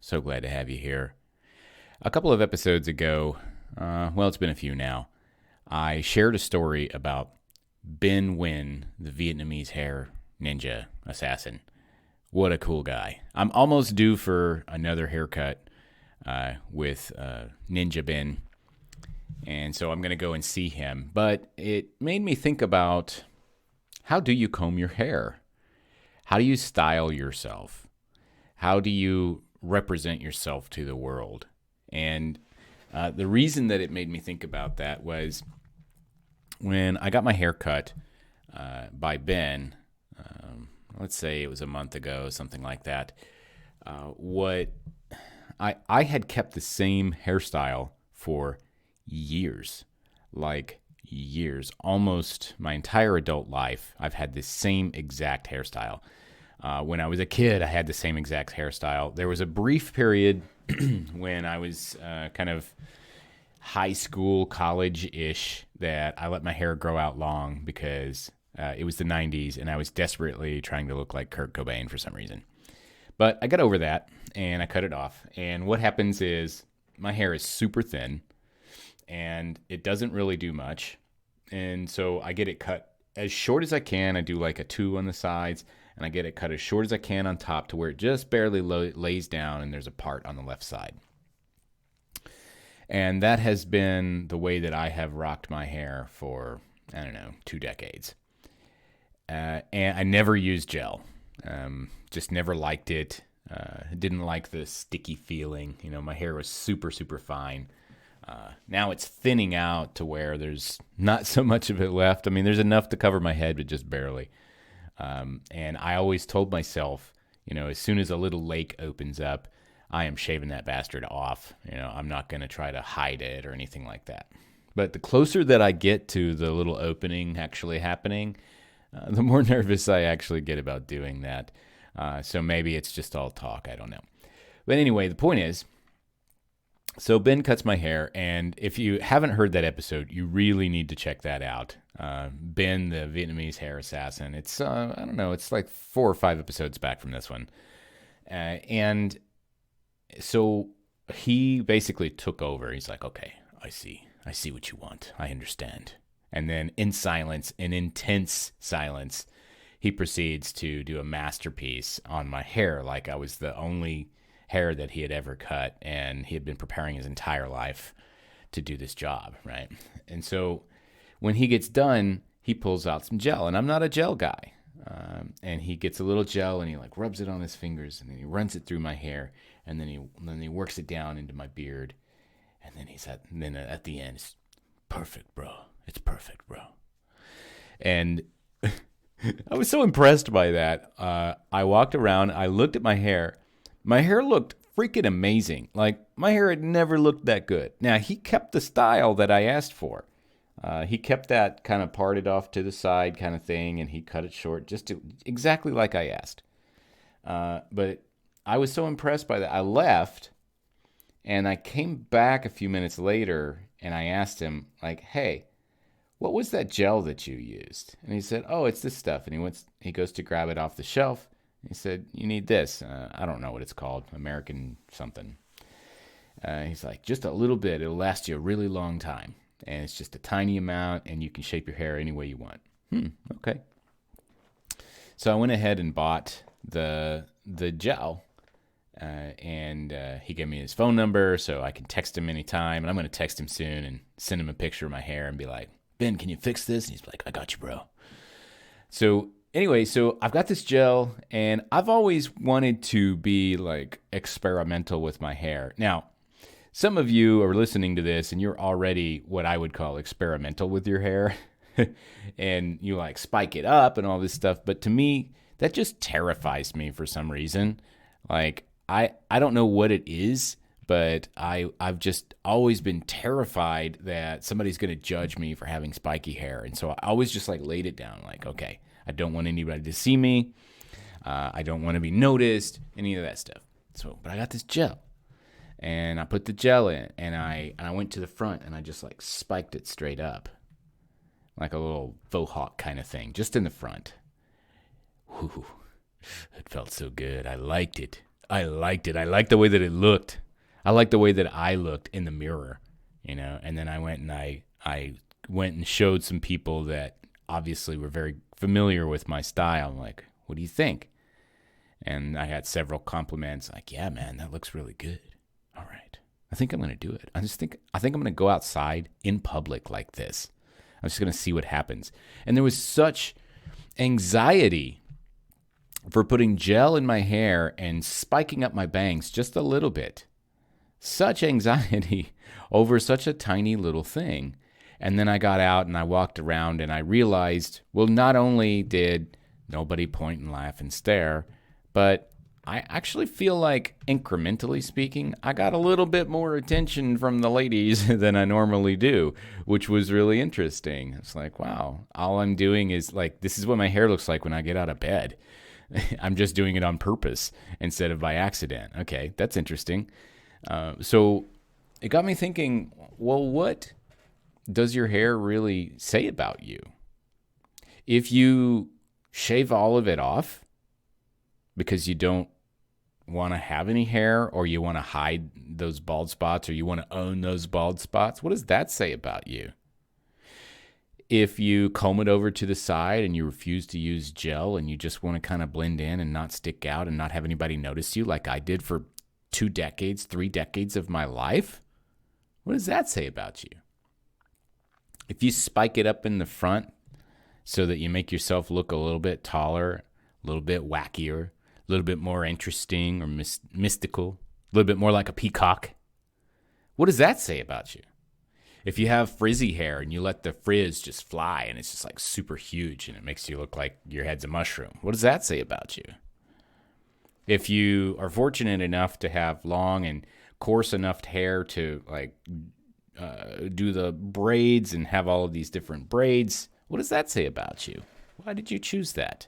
So glad to have you here. A couple of episodes ago, it's been a few now, I shared a story about Ben Nguyen, the Vietnamese hair ninja assassin. What a cool guy. I'm almost due for another haircut with Ninja Ben, and so I'm going to go and see him. But it made me think about, how do you comb your hair? How do you style yourself? How do you represent yourself to the world? And the reason that it made me think about that was when I got my hair cut by Ben, let's say it was a month ago, something like that. What I had kept the same hairstyle for years, like years, almost my entire adult life. I've had the same exact hairstyle. When I was a kid, I had the same exact hairstyle. There was a brief period when I was kind of high school, college-ish, that I let my hair grow out long because it was the 90s and I was desperately trying to look like Kurt Cobain for some reason. But I got over that and I cut it off. And what happens is my hair is super thin and it doesn't really do much. And so I get it cut as short as I can. I do like a 2 on the sides, and I get it cut as short as I can on top to where it just barely lays down and there's a part on the left side. And that has been the way that I have rocked my hair for, 2 decades. And I never used gel. Just never liked it. Didn't like the sticky feeling. My hair was super, super fine. Now it's thinning out to where there's not so much of it left. I mean, there's enough to cover my head, but just barely. And I always told myself, as soon as a little lake opens up, I am shaving that bastard off. I'm not going to try to hide it or anything like that. But the closer that I get to the little opening actually happening, the more nervous I actually get about doing that. So maybe it's just all talk. I don't know. But anyway, the point is, so Ben cuts my hair, and if you haven't heard that episode, you really need to check that out. Ben, the Vietnamese hair assassin. It's, it's like 4 or 5 episodes back from this one. And so he basically took over. He's like, okay, I see what you want. I understand. And then in silence, in intense silence, he proceeds to do a masterpiece on my hair, like I was the only hair that he had ever cut, and he had been preparing his entire life to do this job, right? And so when he gets done, he pulls out some gel, and I'm not a gel guy. And he gets a little gel, and he like rubs it on his fingers, and then he runs it through my hair, and then he works it down into my beard, and then at the end, it's perfect, bro. It's perfect, bro. And I was so impressed by that. I walked around, I looked at my hair. My hair looked freaking amazing. Like, my hair had never looked that good. Now, he kept the style that I asked for. He kept that kind of parted off to the side kind of thing, and he cut it short exactly like I asked. But I was so impressed by that. I left, and I came back a few minutes later, and I asked him, like, hey, what was that gel that you used? And he said, oh, it's this stuff. And he goes to grab it off the shelf. He said, you need this. I don't know what it's called. American something. He's like, just a little bit. It'll last you a really long time. And it's just a tiny amount, and you can shape your hair any way you want. Okay. So I went ahead and bought the gel. And he gave me his phone number so I can text him anytime. And I'm going to text him soon and send him a picture of my hair and be like, Ben, can you fix this? And he's like, I got you, bro. So anyway, so I've got this gel, and I've always wanted to be like experimental with my hair. Now, some of you are listening to this and you're already what I would call experimental with your hair. And you like spike it up and all this stuff. But to me, that just terrifies me for some reason. Like, I don't know what it is, but I've just always been terrified that somebody's going to judge me for having spiky hair. And so I always just like laid it down. Like, okay, I don't want anybody to see me. I don't want to be noticed, any of that stuff. So, but I got this gel, and I put the gel in, and I went to the front, and I just like spiked it straight up, like a little faux hawk kind of thing, just in the front. Whew, it felt so good. I liked it. I liked it. I liked the way that it looked. I liked the way that I looked in the mirror, And then I went and I went and showed some people that obviously were very familiar with my style. I'm like, what do you think? And I had several compliments like, yeah, man, that looks really good. All right. I think I'm going to do it. I think I'm going to go outside in public like this. I'm just going to see what happens. And there was such anxiety for putting gel in my hair and spiking up my bangs just a little bit. Such anxiety over such a tiny little thing. And then I got out and I walked around and I realized, well, not only did nobody point and laugh and stare, but I actually feel like, incrementally speaking, I got a little bit more attention from the ladies than I normally do, which was really interesting. It's like, wow, all I'm doing is like, this is what my hair looks like when I get out of bed. I'm just doing it on purpose instead of by accident. Okay, that's interesting. So it got me thinking, well, what does your hair really say about you? If you shave all of it off because you don't want to have any hair, or you want to hide those bald spots, or you want to own those bald spots, what does that say about you? If you comb it over to the side and you refuse to use gel and you just want to kind of blend in and not stick out and not have anybody notice you like I did for 2 decades, 3 decades of my life, what does that say about you? If you spike it up in the front so that you make yourself look a little bit taller, a little bit wackier, a little bit more interesting or mystical, a little bit more like a peacock, what does that say about you? If you have frizzy hair and you let the frizz just fly and it's just like super huge and it makes you look like your head's a mushroom, what does that say about you? If you are fortunate enough to have long and coarse enough hair to do the braids and have all of these different braids, what does that say about you? Why did you choose that?